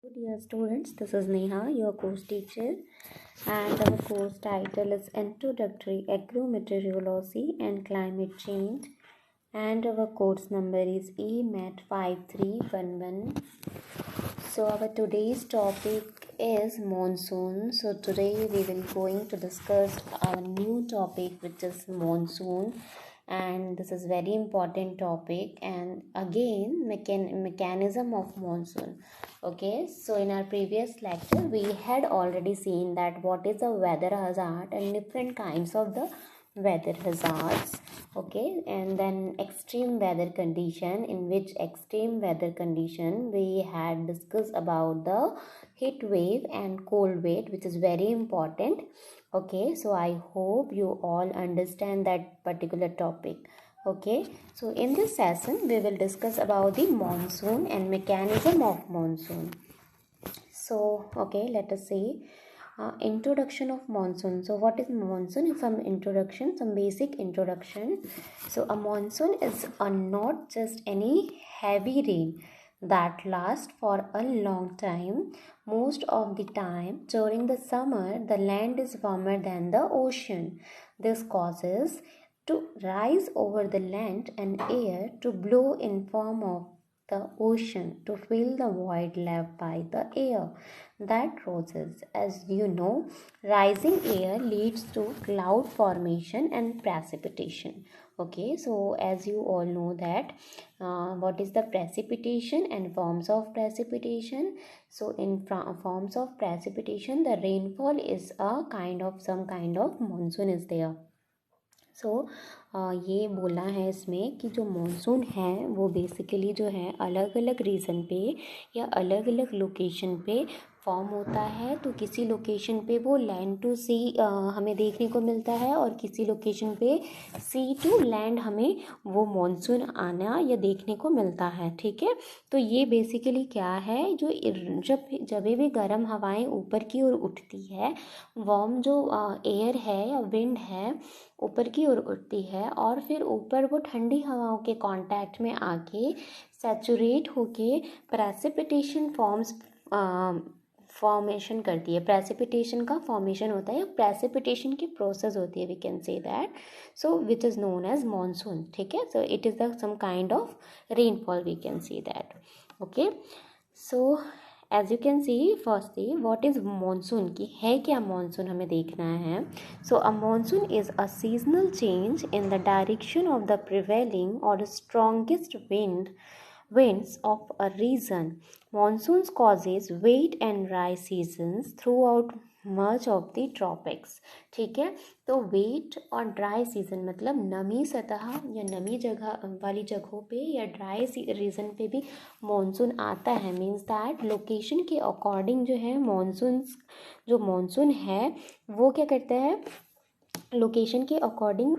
Dear students, this is Neha, your course teacher, and our course title is Introductory Agro-Meteorology and Climate Change, and our course number is AMET-5311. So our today's topic is monsoon. So today we will going to discuss our new topic, which is monsoon, and this is very important topic. And again, mechanism of monsoon. Okay, so in our previous lecture we had already seen that what is a weather hazard and different kinds of the weather hazards. Okay, and then extreme weather condition, in which extreme weather condition we had discussed about the heat wave and cold wave, which is very important. Okay, so I hope you all understand that particular topic. Okay, so in this session we will discuss about the monsoon and mechanism of monsoon. So okay, let us see. Introduction of monsoon. So what is monsoon? Some introduction, some basic introduction. So a monsoon is not just any heavy rain that lasts for a long time. Most of the time during the summer, the land is warmer than the ocean. This causes to rise over the land and air to blow in form of the ocean to fill the void left by the air that rises. As you know, rising air leads to cloud formation and precipitation. Okay, so as you all know that what is the precipitation and forms of precipitation. So in forms of precipitation, the rainfall is a kind of some kind of monsoon is there. सो ये बोला है इसमें कि जो monsoon है वो basically जो है अलग अलग रीज़न पे या अलग अलग लोकेशन पे फॉर्म होता है. तो किसी लोकेशन पे वो लैंड टू सी हमें देखने को मिलता है और किसी लोकेशन पे सी टू लैंड हमें वो मॉनसून आना या देखने को मिलता है. ठीक है, तो ये बेसिकली क्या है, जो जब भी गर्म हवाएं ऊपर की ओर उठती है, वार्म जो एयर है या विंड है ऊपर की ओर उठती है और फिर ऊपर वो ठंडी हवाओं के कांटेक्ट में आके सैचुरेट होके प्रेसिपिटेशन फॉर्मेशन करती है. प्रेसिपिटेशन का फॉर्मेशन होता है, प्रेसिपिटेशन की प्रोसेस होती है, we can say that. So which is known as monsoon. ठीक है, so it is the some kind of rainfall, we can say that. Okay, so as you can see firstly what is monsoon, की है क्या monsoon हमें देखना है. So a monsoon is a seasonal change in the direction of the prevailing और strongest winds of a region. Monsoons causes wet and dry seasons throughout much of the tropics. ठीक है, तो वेट और dry season मतलब नमी सतह या नमी जगह वाली जगहों पे या ड्राई रीजन पे भी मॉनसून आता है. मीन्स दैट लोकेशन के अकॉर्डिंग जो है मॉनसून है वो क्या करता है, लोकेशन के अकॉर्डिंग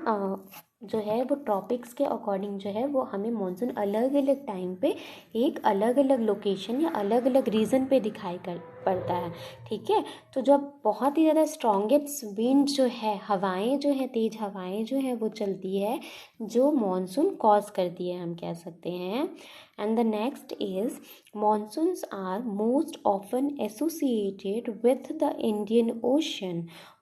जो है वो ट्रॉपिक्स के अकॉर्डिंग जो है वो हमें मॉनसून अलग अलग टाइम पे एक अलग अलग लोकेशन या अलग अलग रीजन पे दिखाई पड़ता है. ठीक है, तो जब बहुत ही ज़्यादा स्ट्रॉन्गेस्ट विंड जो है, हवाएं जो है, तेज़ हवाएं जो है वो चलती है, जो मॉनसून कॉज करती है, हम कह सकते हैं. And the next is monsoons are most often associated with the Indian Ocean.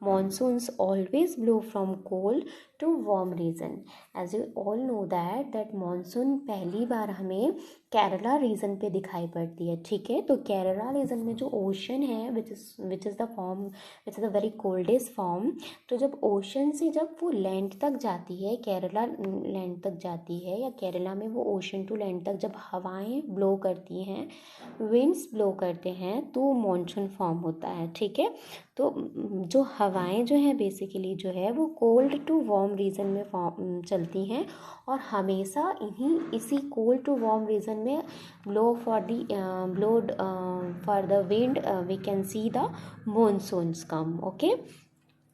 Monsoons always blow from cold to warm region. As you all know that monsoon पहली बार हमें केरला रीजन पे दिखाई पड़ती है. ठीक है, तो केरला रीजन में जो ओशन है which is the very coldest form. तो जब ओशन से जब वो लैंड तक जाती है, केरला लैंड तक जाती है या केरला में वो ओशन टू लैंड तक जब हवाएं ब्लो करती हैं, विंड्स ब्लो करते हैं, तो मॉनसून फॉर्म होता है. ठीक है, तो जो हवाएं जो हैं बेसिकली जो है वो कोल्ड टू वार्म रीजन में चलती हैं और हमेशा इसी कोल्ड टू वार्म रीजन में blow for the wind we can see the monsoons come. Okay,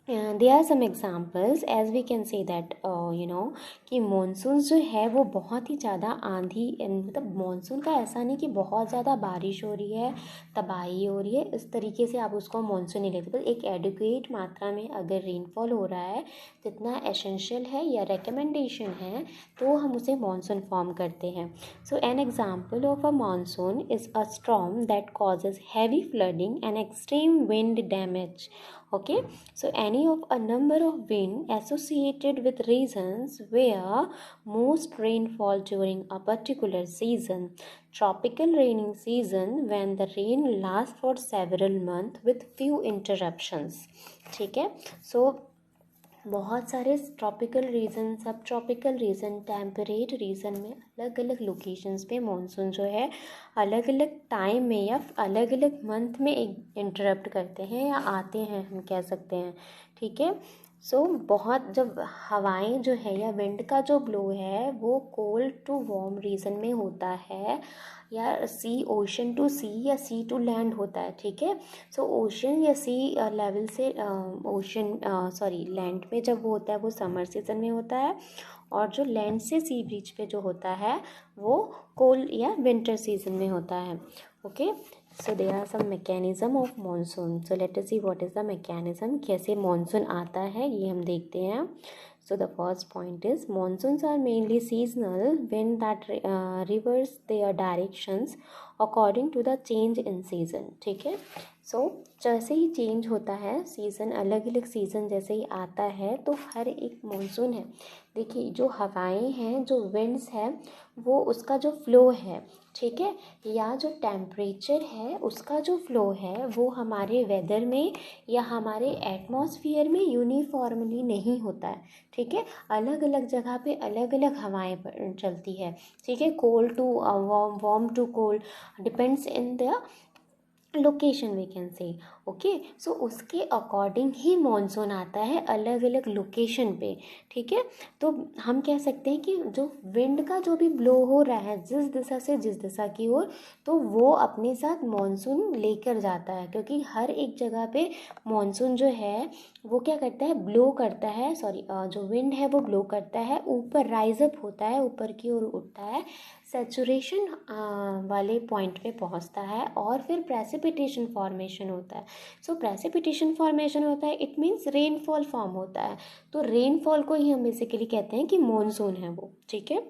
there are some examples as we can say that कि मानसून जो है वो बहुत ही ज़्यादा आंधी मतलब मानसून का ऐसा नहीं कि बहुत ज़्यादा बारिश हो रही है, तबाही हो रही है, इस तरीके से आप उसको मानसून नहीं लेते। बस एक एडुकेट मात्रा में अगर रेनफॉल हो रहा है जितना एसेंशियल है या रिकमेंडेशन है तो हम उसे मानसून फॉर्म करते हैं। So an example of a monsoon is a storm that causes heavy flooding and extreme wind damage. Okay, so any of a number of wind associated with regions where most rainfall during a particular season. Tropical raining season when the rain lasts for several months with few interruptions. ठीक है, so बहुत सारे tropical region, सब tropical region, temperate region में अलग अलग locations पे monsoon जो है अलग अलग टाइम में या अलग अलग मंथ में इंटरप्ट करते हैं या आते हैं, हम कह सकते हैं। ठीक है, सो बहुत जब हवाएं जो है या विंड का जो ब्लो है वो कोल्ड टू वार्म रीजन में होता है या सी ओशन टू सी या सी टू लैंड होता है। ठीक है, सो ओशन या सी लेवल से लैंड में जब वो होता है वो समर सीजन में होता है, और जो लैंड से सी ब्रीच पे जो होता है वो कोल्ड या विंटर सीजन में होता है। Okay, so there are some mechanism of monsoon. So let us see what is the mechanism, कैसे मानसून आता है ये हम देखते हैं। So the first point is monsoons are mainly seasonal when that reverse their directions according to the change in season। ठीक है, सो जैसे ही चेंज होता है सीज़न, अलग अलग सीज़न जैसे ही आता है तो हर एक मानसून है, देखिए जो हवाएं हैं, जो विंड्स है, वो उसका जो फ्लो है, ठीक है, या जो टेम्परेचर है उसका जो फ्लो है वो हमारे वेदर में या हमारे एटमॉस्फेयर में यूनिफॉर्मली नहीं होता है। ठीक है, अलग अलग जगह पे अलग अलग हवाएं चलती है। ठीक है, cold to warm, warm to cold, depends in the location we can say. Okay, so उसके अकॉर्डिंग ही मॉनसून आता है अलग अलग लोकेशन पे। ठीक है, तो हम कह सकते हैं कि जो विंड का जो भी ब्लो हो रहा है जिस दिशा से जिस दिशा की ओर, तो वो अपने साथ मॉनसून लेकर जाता है, क्योंकि हर एक जगह पे मॉनसून जो है वो क्या करता है, ब्लो करता है, जो विंड है वो ब्लो करता है, ऊपर राइज अप होता है, ऊपर की ओर उठता है, सैचुरेशन वाले पॉइंट पे पहुंचता है और फिर प्रेसिपिटेशन फॉर्मेशन होता है। सो प्रेसिपिटेशन फॉर्मेशन होता है, इट मीन्स रेनफॉल फॉर्म होता है। तो रेनफॉल को ही हम बेसिकली कहते हैं कि मॉनसून है वो। ठीक है,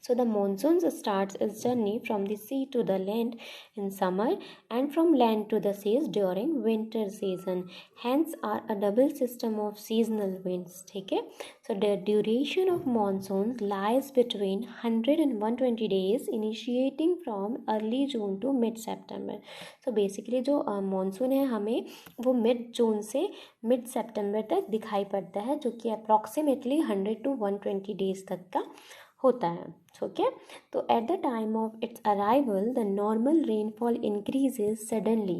so the monsoon starts its journey from the sea to the land in summer and from land to the seas during winter season. Hence are a double system of seasonal winds. ठीक है, so the duration of monsoons lies between 100 and 120 days, initiating from early June to mid September. So basically जो monsoon है हमें वो mid जून से mid September तक दिखाई पड़ता है, जो कि approximately 100 to 120 days तक का होता है। ओके, तो at the time of its arrival the normal rainfall increases suddenly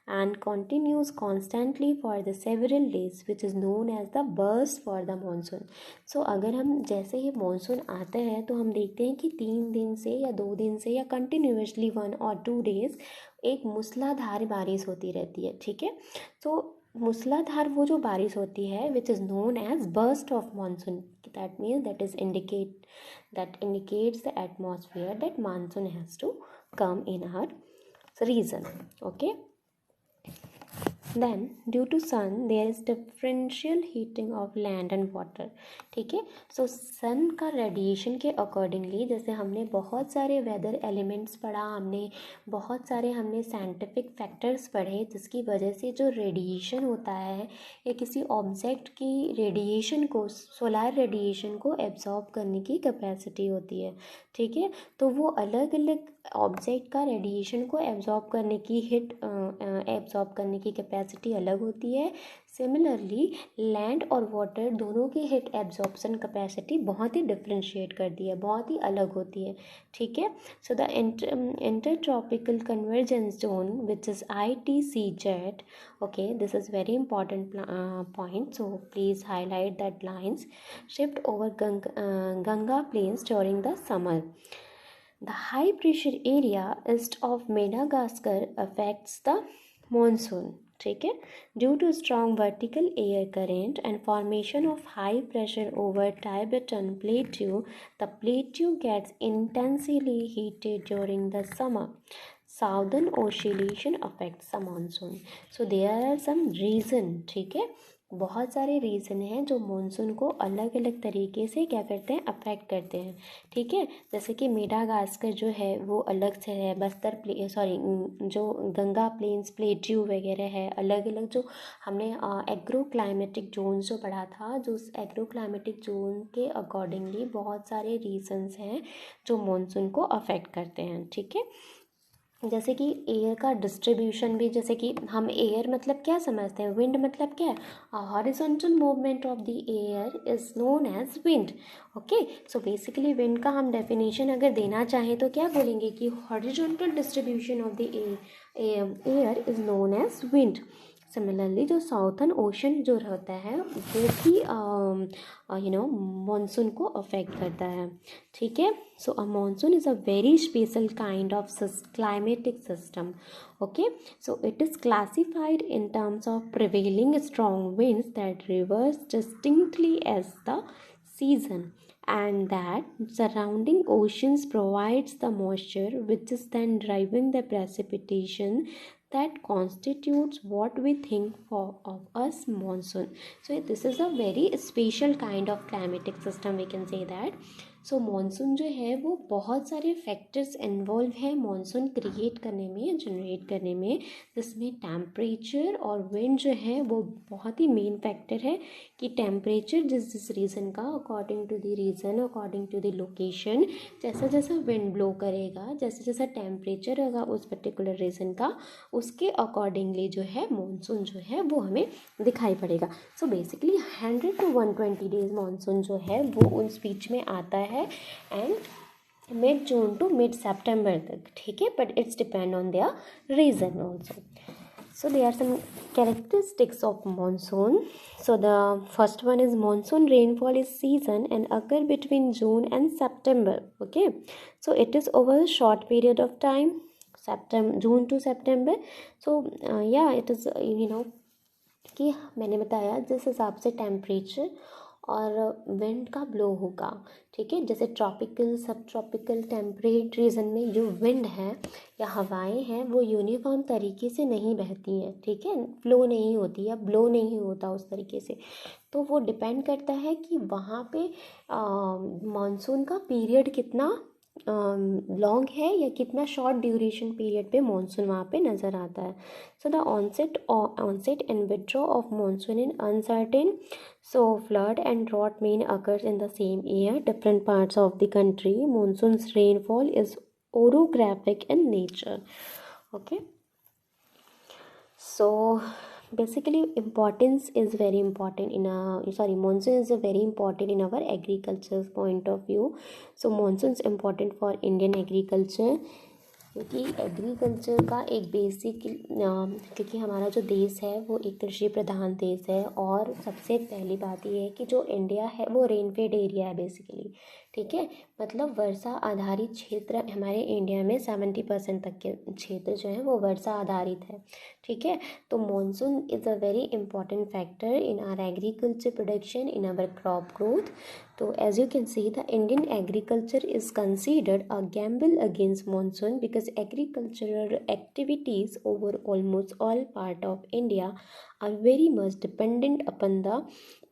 and continues constantly for the several days which is known as the burst for the monsoon. So अगर हम जैसे ही monsoon आता है तो हम देखते हैं कि 3 दिन से या 2 दिन से या कंटिन्यूसली 1 और 2 डेज एक मूसलाधार बारिश होती रहती है। ठीक है, तो मूसलाधार वो जो बारिश होती है which is known as burst of monsoon, that means that indicates the atmosphere that monsoon has to come in our region. Okay, then due to sun there is differential heating of land and water. ठीक है, सो सन का radiation के accordingly, जैसे हमने बहुत सारे weather elements पढ़ा, हमने बहुत सारे हमने साइंटिफिक फैक्टर्स पढ़े जिसकी वजह से जो रेडिएशन होता है या किसी ऑब्जेक्ट की रेडिएशन को, सोलर रेडिएशन को एब्जॉर्ब करने की कैपेसिटी होती है। ठीक है, तो वो अलग अलग ऑब्जेक्ट का रेडिएशन को एब्जॉर्ब करने की एब्जॉर्ब करने की कैपेसिटी अलग होती है। सिमिलरली लैंड और वाटर दोनों की हीट एब्जॉर्प्शन कैपेसिटी बहुत ही डिफ्रेंशिएट कर दी है, बहुत ही अलग होती है। ठीक है, so the intertropical convergence zone which is ITCZ, okay, this is very important point, so please highlight that lines, shift over Ganga plains during the summer. The high pressure area east of Madagascar affects the monsoon. ठीक है। Due to strong vertical air current and formation of high pressure over Tibetan plateau, the plateau gets intensely heated during the summer. Southern oscillation affects the monsoon. So there are some reason, ठीक है, बहुत सारे reason हैं जो monsoon को अलग अलग तरीके से क्या करते हैं, अफेक्ट करते हैं, ठीक है। जैसे कि मेडागास्कर जो है वो अलग से है, बस्तर जो गंगा प्लेन्स प्लेट्यू वगैरह है अलग अलग। जो हमने एग्रो क्लाइमेटिक जोन जो पढ़ा था, जो उस एग्रो क्लाइमेटिक जोन के अकॉर्डिंगली बहुत सारे रीजंस हैं जो मॉनसून को अफेक्ट करते हैं, ठीक है। जैसे कि एयर का डिस्ट्रीब्यूशन भी, जैसे कि हम एयर मतलब क्या समझते हैं, विंड मतलब क्या है, horizontal movement of the air is known as wind. Okay, so basically wind का हम डेफिनेशन अगर देना चाहें तो क्या बोलेंगे कि horizontal distribution of the air is known as wind. Similarly जो साउथर्न ओशन जो रहता है वो भी मॉनसून को अफेक्ट करता है, ठीक है। So a monsoon is a very special kind of climatic system. Okay, so it is classified in terms of prevailing strong winds that reverse distinctly as the season, and that surrounding oceans provides the moisture which is then driving the precipitation that constitutes what we think of as monsoon. So this is a very special kind of climatic system, we can say that. So monsoon जो है वो बहुत सारे factors involve है monsoon create करने में, generate करने में, जिसमें टेम्परेचर और विंड जो है वो बहुत ही मेन फैक्टर है कि टेम्परेचर जिस रीज़न का according to the region, according to the location, जैसा जैसा विंड ब्लो करेगा, जैसा जैसा टेम्परेचर होगा उस पर्टिकुलर रीज़न का, उसके अकॉर्डिंगली जो है मॉनसून जो है वो हमें दिखाई पड़ेगा। So basically 100 to 120 days monsoon जो है वो उन बीच में आता है and mid June to mid September तक, ठीक है, but it's depend on their region also. So there are some characteristics of monsoon. So the first one is monsoon rainfall is season and occur between June and September. Okay, so it is over a short period of time, June to September. So yeah, it is कि मैंने बताया जिस हिसाब से temperature और wind का blow होगा, ठीक है। जैसे ट्रॉपिकल, सब ट्रॉपिकल, टेम्परेट रीजन में जो विंड है या हवाएं हैं वो यूनिफॉर्म तरीके से नहीं बहती हैं, ठीक है, फ्लो नहीं होती या ब्लो नहीं होता उस तरीके से। तो वो डिपेंड करता है कि वहाँ पे मानसून का पीरियड कितना लॉन्ग है या कितना शॉर्ट ड्यूरेशन पीरियड पे मानसून वहाँ पे नज़र आता है. So the onset and withdrawal of monsoon is uncertain. So flood and drought may occur in the same year, different parts of the country. Monsoon's rainfall is orographic in nature. Okay. So basically importance is very important in monsoon is very important in our agriculture point of view. So monsoon is important for Indian agriculture क्योंकि agriculture का एक basic, क्योंकि हमारा जो देश है वो एक कृषि प्रधान देश है और सबसे पहली बात ये है कि जो इंडिया है वो रेनफेड एरिया है बेसिकली, ठीक है, मतलब वर्षा आधारित क्षेत्र हमारे इंडिया में 70% तक के क्षेत्र जो है वो वर्षा आधारित है, ठीक है। तो monsoon is a very important factor in our agriculture production, in our crop growth. तो as you can see the Indian agriculture is considered a gamble against monsoon because agricultural activities over almost all part of India are very much dependent upon the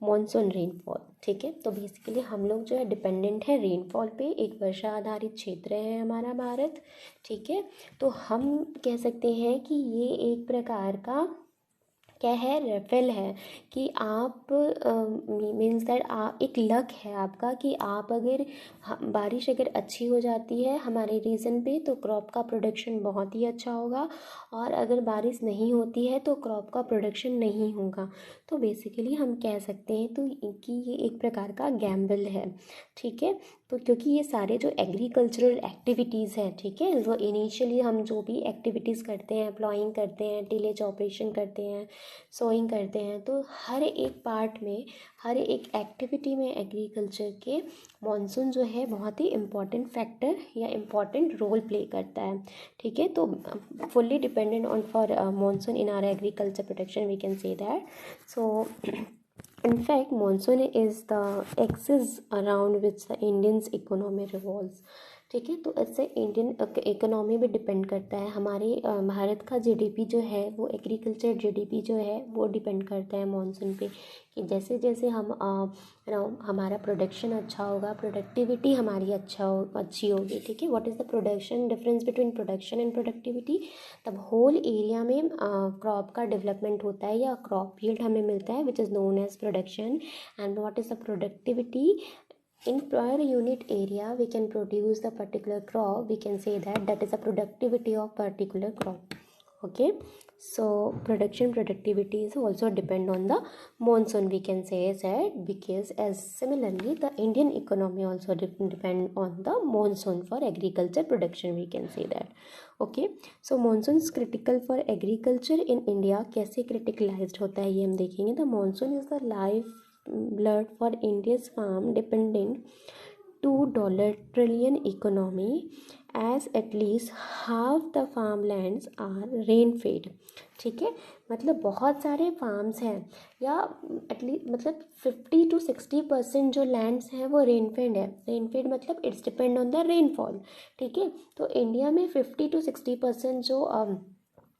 monsoon rainfall, ठीक है। तो basically हम लोग जो है dependent है rainfall पे, एक वर्षा आधारित क्षेत्र है हमारा भारत, ठीक है। तो हम कह सकते हैं कि ये एक प्रकार का क्या है, रेफेल है कि आप मीन्स दैट एक लक है आपका कि आप अगर बारिश अगर अच्छी हो जाती है हमारे रीजन पे तो क्रॉप का प्रोडक्शन बहुत ही अच्छा होगा, और अगर बारिश नहीं होती है तो क्रॉप का प्रोडक्शन नहीं होगा. तो बेसिकली हम कह सकते हैं तो कि ये एक प्रकार का गैम्बल है, ठीक है। तो क्योंकि ये सारे जो एग्रीकल्चरल एक्टिविटीज़ हैं, ठीक है, वो इनिशियली हम जो भी एक्टिविटीज़ करते हैं, प्लॉइंग करते हैं, टिलेज ऑपरेशन करते हैं, सोइंग करते हैं। तो हर एक पार्ट में, हर एक एक्टिविटी में एग्रीकल्चर के मॉनसून जो है बहुत ही इम्पॉर्टेंट फैक्टर या इम्पॉर्टेंट रोल प्ले करता है। ठीक है, तो fully dependent on for monsoon in our agriculture protection we can say that. So in fact, monsoon is the axis around which the Indian's economy revolves. ठीक है, तो इससे इंडियन इकोनॉमी भी डिपेंड करता है। हमारे भारत का जीडीपी जो है वो एग्रीकल्चर जीडीपी जो है वो डिपेंड करता है मॉनसून पे, कि जैसे जैसे हम हमारा प्रोडक्शन अच्छा होगा, प्रोडक्टिविटी हमारी अच्छी होगी। ठीक है, what is the production difference between production and productivity? तब होल एरिया में क्रॉप का डेवलपमेंट होता है या क्रॉप यील्ड हमें मिलता है, which is known as production. And what is the productivity? In per unit area we can produce the particular crop, we can say that is the productivity of particular crop. Okay, so production productivity is also depend on the monsoon, we can say that, because as similarly the Indian economy also depend on the monsoon for agriculture production, we can say that. Okay, so monsoon is critical for agriculture in India. कैसे criticalized होता है ये हम देखेंगे। The monsoon is the life blood for India's farm dependent $2 trillion economy, as at least half the farmlands are rain fed. ठीक है, मतलब बहुत सारे फार्म्स हैं, या एटलीस्ट मतलब 50-60% जो लैंड्स हैं वो रेन फेड है। रेन फेड मतलब it's depend on the rainfall. ठीक है, तो इंडिया में 50-60% जो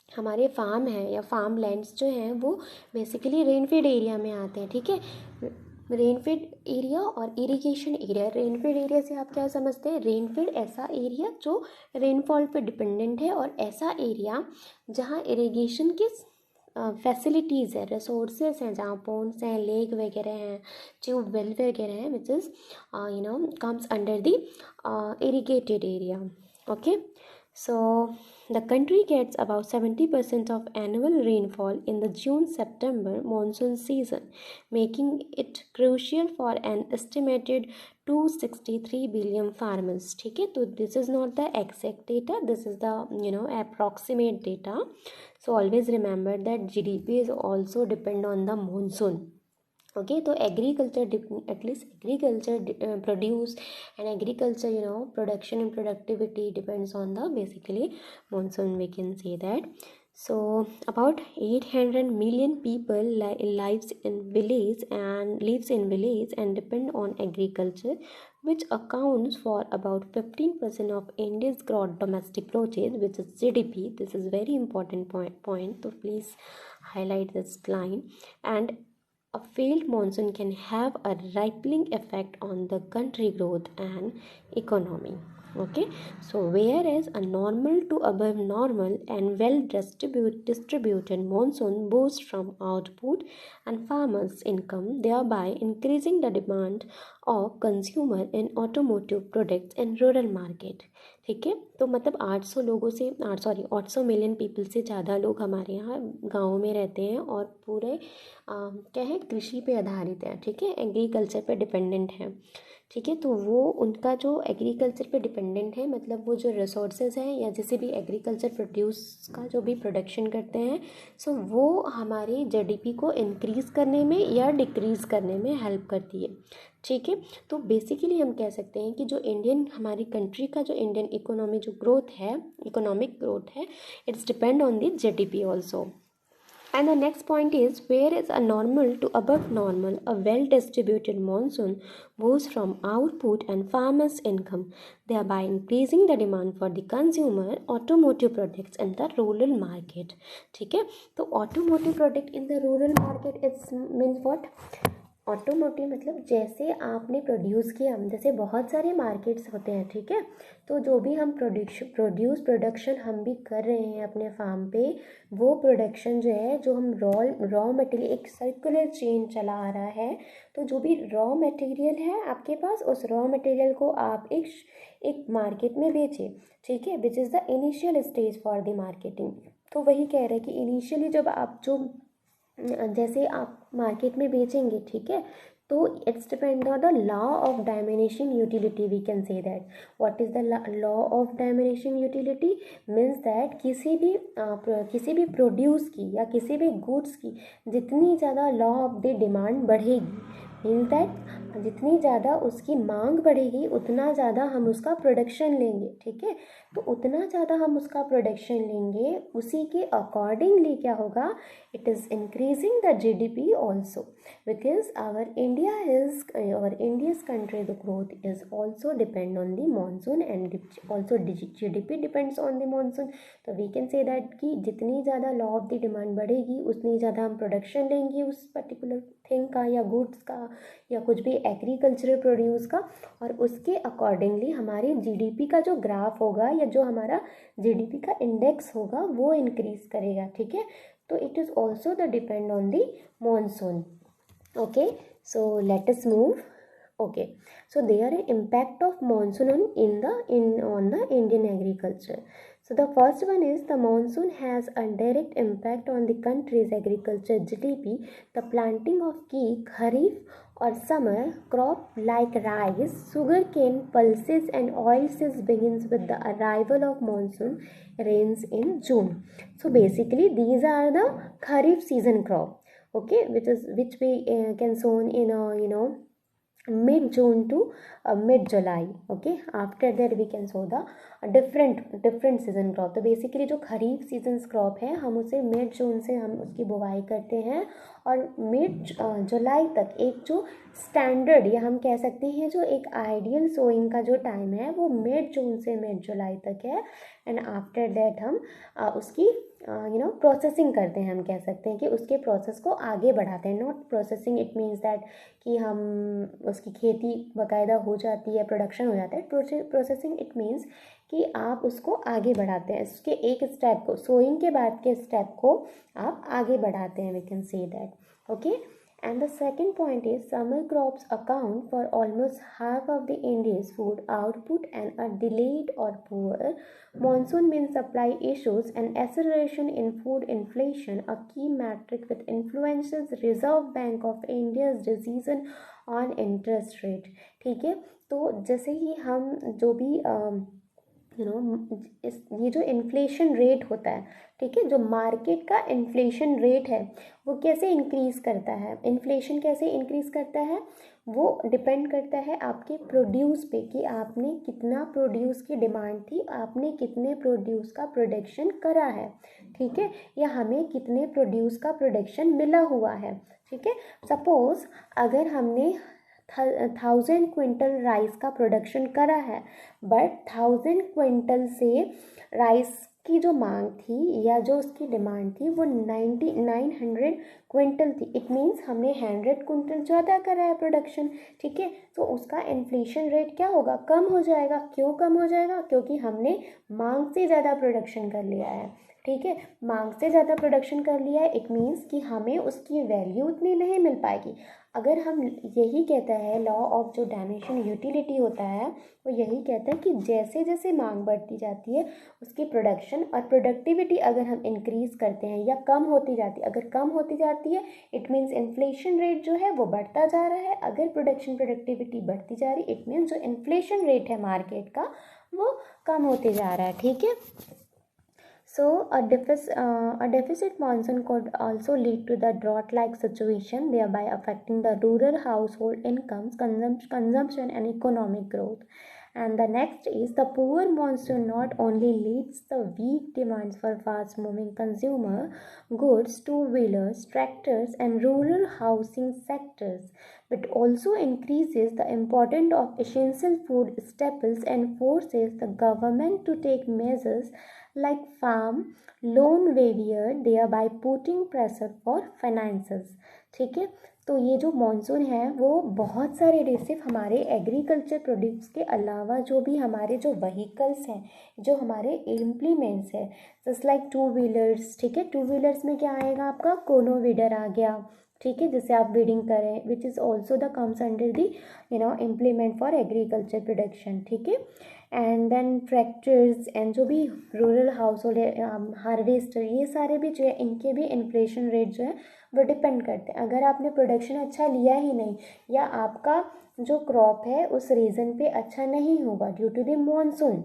हमारे फार्म हैं या फार्म लैंड्स जो हैं वो बेसिकली रेनफेड एरिया में आते हैं। ठीक है, रेनफेड एरिया और इरिगेशन एरिया। रेनफेड एरिया से आप क्या समझते हैं? रेनफेड ऐसा एरिया जो रेनफॉल पे डिपेंडेंट है, और ऐसा एरिया जहाँ इरिगेशन की फैसिलिटीज़ है, रिसोर्सेज हैं, जहाँ पोन्स हैं, लेक वगैरह हैं, ट्यूबवेल वगैरह हैं, which is comes under the irrigated area. Okay, so the country gets about 70% of annual rainfall in the June-September monsoon season, making it crucial for an estimated 263 billion farmers. ठीक है, तो this is not the exact data, this is the approximate data. So always remember that GDP is also depend on the monsoon. Okay, तो agriculture at least agriculture produce and agriculture production and productivity depends on the basically monsoon, we can say that. So about 800 million people lives in village and depend on agriculture, which accounts for about 15% of India's gross domestic product, which is GDP. This is very important point, so please highlight this line. And a failed monsoon can have a rippling effect on the country growth and economy. Okay, so whereas a normal to above normal and well distributed monsoon boosts from output and farmers' income, thereby increasing the demand of consumer in automotive products in rural market. ठीक है, तो मतलब 800 million people से ज़्यादा लोग हमारे यहाँ गाँव में रहते हैं और पूरे क्या है, कृषि पे आधारित है। ठीक है, एग्रीकल्चर पे डिपेंडेंट है। ठीक है, तो वो उनका जो एग्रीकल्चर पे डिपेंडेंट है, मतलब वो जो रिसोर्सेज हैं या जैसे भी एग्रीकल्चर प्रोड्यूस का जो भी प्रोडक्शन करते हैं, सो वो हमारी जीडीपी को इंक्रीज़ करने में या डिक्रीज़ करने में हेल्प करती है। ठीक है, तो बेसिकली हम कह सकते हैं कि जो हमारी कंट्री का जो इंडियन इकोनॉमी जो ग्रोथ है, इकोनॉमिक ग्रोथ है, it's depend on the GDP also. And the next point is, where is a normal to above normal, a well-distributed monsoon boosts from output and farmers' income, thereby increasing the demand for the consumer automotive products in the rural market. ठीक है, तो automotive product in the rural market it means what? Automotive मतलब जैसे आपने produce किया, जैसे बहुत सारे मार्केट्स होते हैं। ठीक है, तो जो भी हम प्रोडक्शन हम भी कर रहे हैं अपने फार्म पे, वो प्रोडक्शन जो है, जो हम रॉ मटेरियल, एक सर्कुलर चेन चला आ रहा है, तो जो भी रॉ मटेरियल है आपके पास, उस रॉ मटेरियल को आप एक मार्केट में बेचें। ठीक है, which is the initial stage for the marketing. तो वही कह रहे हैं कि इनिशियली जब आप जैसे आप मार्केट में बेचेंगे, ठीक है, तो it's depend on the law of diminishing utility. We can say that what is the law of diminishing utility means that किसी भी प्रोड्यूस की या किसी भी गुड्स की जितनी ज़्यादा लॉ ऑफ द डिमांड बढ़ेगी, मीन्स दैट जितनी ज़्यादा उसकी मांग बढ़ेगी उतना ज़्यादा हम उसका प्रोडक्शन लेंगे. ठीक है, तो उतना ज़्यादा हम उसका प्रोडक्शन लेंगे, उसी के अकॉर्डिंगली क्या होगा, it is increasing the GDP also, because our India's country the growth is also depend on the monsoon and also GDP depends on the monsoon. तो we can say that कि जितनी ज़्यादा law of the demand बढ़ेगी उतनी ज़्यादा हम production लेंगे उस पर्टिकुलर थिंग का या गुड्स का या कुछ भी एग्रीकल्चरल प्रोड्यूस का, और उसके अकॉर्डिंगली हमारी GDP का जो ग्राफ होगा या जो हमारा GDP का इंडेक्स होगा वो इंक्रीज करेगा. ठीक है, तो it is also the depend on the monsoon. Okay, so let us move. Okay, so there are impact of monsoon on the Indian agriculture. So the first one is the monsoon has a direct impact on the country's agriculture GDP. The planting of key, kharif or summer crop like rice, sugarcane, pulses and oilseeds begins with the arrival of monsoon rains in June. So basically these are the kharif season crop, okay, which we can sown in mid June to mid July. Okay, after that we can sow the different season crop. तो basically जो खरीफ season crop है हम उसे mid जून से हम उसकी बुवाई करते हैं और मिड जुलाई तक एक जो स्टैंडर्ड या हम कह सकते हैं जो एक आइडियल सोइंग का जो टाइम है वो मिड जून से मिड जुलाई तक है. एंड आफ्टर दैट हम उसकी प्रोसेसिंग करते हैं. हम कह सकते हैं कि उसके प्रोसेस को आगे बढ़ाते हैं. Not processing it means that कि हम उसकी खेती बाकायदा हो जाती है, प्रोडक्शन हो जाता है. प्रोसेसिंग इट मीन्स कि आप उसको आगे बढ़ाते हैं, उसके एक स्टेप को, सोइंग के बाद के स्टेप को आप आगे बढ़ाते हैं. We can say that. Okay, and the second point is summer crops account for almost half of the India's food output and are delayed or poor. Monsoon means supply issues and acceleration in food inflation, a key metric that influences Reserve Bank of India's decision on interest rate. ठीक है, तो जैसे ही हम जो भी ये जो inflation rate होता है, ठीक है, जो मार्केट का इन्फ्लेशन रेट है वो कैसे इंक्रीज़ करता है, इन्फ्लेशन कैसे इंक्रीज़ करता है, वो डिपेंड करता है आपके प्रोड्यूस पे कि आपने कितना प्रोड्यूस की डिमांड थी, आपने कितने प्रोड्यूस का प्रोडक्शन करा है. ठीक है, या हमें कितने प्रोड्यूस का प्रोडक्शन मिला हुआ है. ठीक है, सपोज़ अगर हमने 1000 क्विंटल राइस का प्रोडक्शन करा है बट 1000 क्विंटल से राइस की जो मांग थी या जो उसकी डिमांड थी वो 900 क्विंटल थी. इट मीन्स हमने 100 क्विंटल ज़्यादा करा है प्रोडक्शन. ठीक है, तो उसका इन्फ्लेशन रेट क्या होगा, कम हो जाएगा. क्यों कम हो जाएगा, क्योंकि हमने मांग से ज़्यादा प्रोडक्शन कर लिया है. ठीक है, मांग से ज़्यादा प्रोडक्शन कर लिया है, इट मीन्स कि हमें उसकी वैल्यू उतनी नहीं मिल पाएगी. अगर हम यही कहता है लॉ ऑफ जो डायमेंशन यूटिलिटी होता है वो यही कहता है कि जैसे जैसे मांग बढ़ती जाती है उसकी प्रोडक्शन और प्रोडक्टिविटी अगर हम इंक्रीज़ करते हैं या कम होती जाती है, अगर कम होती जाती है इट मीन्स इन्फ्लेशन रेट जो है वो बढ़ता जा रहा है. अगर प्रोडक्शन प्रोडक्टिविटी बढ़ती जा रही इट मीन्स जो इन्फ्लेशन रेट है मार्केट का वो कम होते जा रहा है. ठीक है, so a deficit monsoon could also lead to the drought-like situation, thereby affecting the rural household incomes, consumption and economic growth. And the next is the poor monsoon not only leads the weak demands for fast-moving consumer goods, two-wheelers, tractors and rural housing sectors, but also increases the importance of essential food staples and forces the government to take measures like farm loan waiver, thereby putting pressure for finances. ठीक है, तो ये जो monsoon है वो बहुत सारे सिर्फ हमारे एग्रीकल्चर प्रोड्यूस के अलावा जो भी हमारे जो व्हीकल्स हैं, जो हमारे इम्प्लीमेंट्स है, जस्ट लाइक टू व्हीलर्स. ठीक है, टू व्हीलर्स में क्या आएगा आपका, कोनो वीडर आ गया. ठीक है, जिससे आप वीडिंग करें, which is also the comes under the implement for agriculture production. ठीक है, एंड देन ट्रैक्टर्स एंड जो भी रूरल हाउस होल्ड हार्वेस्टर, ये सारे भी जो है इनके भी इन्फ्लेशन रेट जो है वो डिपेंड करते हैं। अगर आपने प्रोडक्शन अच्छा लिया ही नहीं या आपका जो क्रॉप है उस रीज़न पे अच्छा नहीं होगा ड्यू टू द मॉनसून,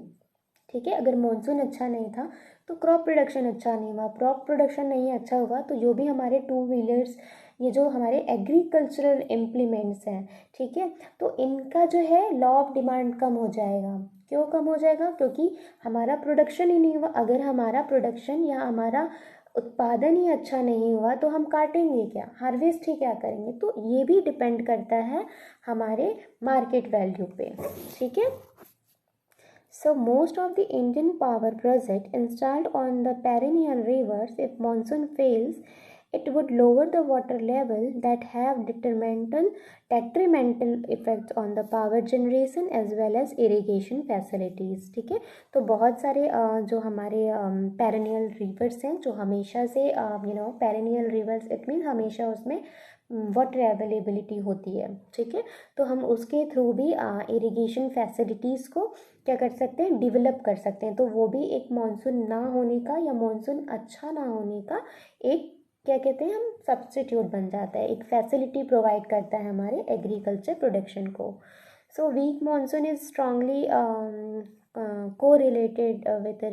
ठीक है, अगर मॉनसून अच्छा नहीं था तो क्रॉप प्रोडक्शन अच्छा नहीं हुआ, क्रॉप प्रोडक्शन नहीं अच्छा हुआ तो जो भी हमारे टू व्हीलर्स, ये जो हमारे एग्रीकल्चरल इम्प्लीमेंट्स हैं, ठीक है, तो इनका जो है लॉ ऑफ डिमांड कम हो जाएगा। क्यों कम हो जाएगा? क्योंकि हमारा प्रोडक्शन ही नहीं हुआ। अगर हमारा प्रोडक्शन या हमारा उत्पादन ही अच्छा नहीं हुआ तो हम काटेंगे क्या, हार्वेस्ट ही क्या करेंगे? तो ये भी डिपेंड करता है हमारे मार्केट वैल्यू पे, ठीक है। So most of the Indian power project installed on the perennial rivers, if monsoon fails, it would lower the water level that have detrimental effects on the power generation as well as irrigation facilities, ठीक है। तो बहुत सारे जो हमारे perennial reverse हैं जो हमेशा से पेरेनियल रिवर्स इट मीन हमेशा उसमें वाटर अवेलेबिलिटी होती है, ठीक है, तो हम उसके थ्रू भी इरिगेशन फैसिलिटीज़ को क्या कर सकते हैं, डेवलप कर सकते हैं। तो वो भी एक मानसून ना होने का या मानसून अच्छा ना होने का एक क्या कहते हैं हम सब्स्टिट्यूट बन जाता है, एक फैसिलिटी प्रोवाइड करता है हमारे एग्रीकल्चर प्रोडक्शन को। So weak monsoon is strongly correlated with the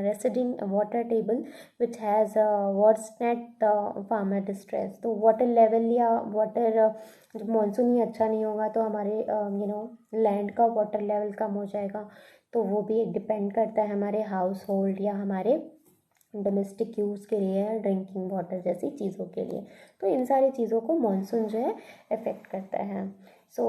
receding water table which has worsened the farmer distress। तो वाटर लेवल या वाटर जब मानसून ही अच्छा नहीं होगा तो हमारे लैंड का वाटर लेवल कम हो जाएगा। तो वो भी एक डिपेंड करता है हमारे हाउस होल्ड या हमारे डोमेस्टिक यूज़ के लिए या ड्रिंकिंग वाटर जैसी चीज़ों के लिए। तो इन सारी चीज़ों को मानसून जो है अफेक्ट करता है। सो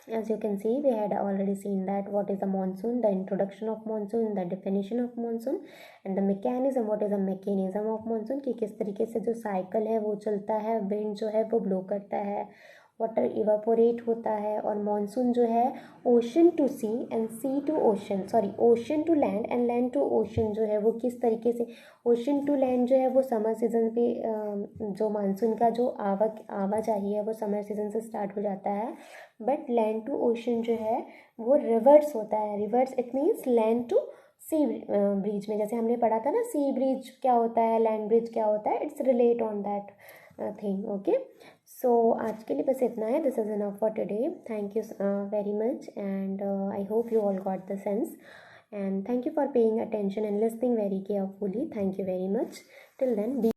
as you can see, we had already seen that what is a monsoon, the introduction of monsoon, the definition of monsoon and the mechanism, what is a mechanism of monsoon, कि किस तरीके से जो cycle है वो चलता है, wind जो है वो ब्लो करता है, वाटर इवापोरेट होता है, और मानसून जो है ocean to sea and sea to ocean, sorry ocean to land and land to ocean जो है वो किस तरीके से, ओशन टू लैंड जो है वो समर सीजन पे जो मानसून का जो आवाजाही है वो समर सीजन से स्टार्ट हो जाता है, बट लैंड टू ओशन जो है वो रिवर्स होता है। Reverse it means land to sea breeze में, जैसे हमने पढ़ा था ना सी ब्रिज क्या होता है, लैंड ब्रिज क्या होता है, it's relate on that thing, okay. So आज के लिए बस इतना है, this is enough for today, thank you very much and I hope you all got the sense and thank you for paying attention and listening very carefully. Thank you very much. Till then, be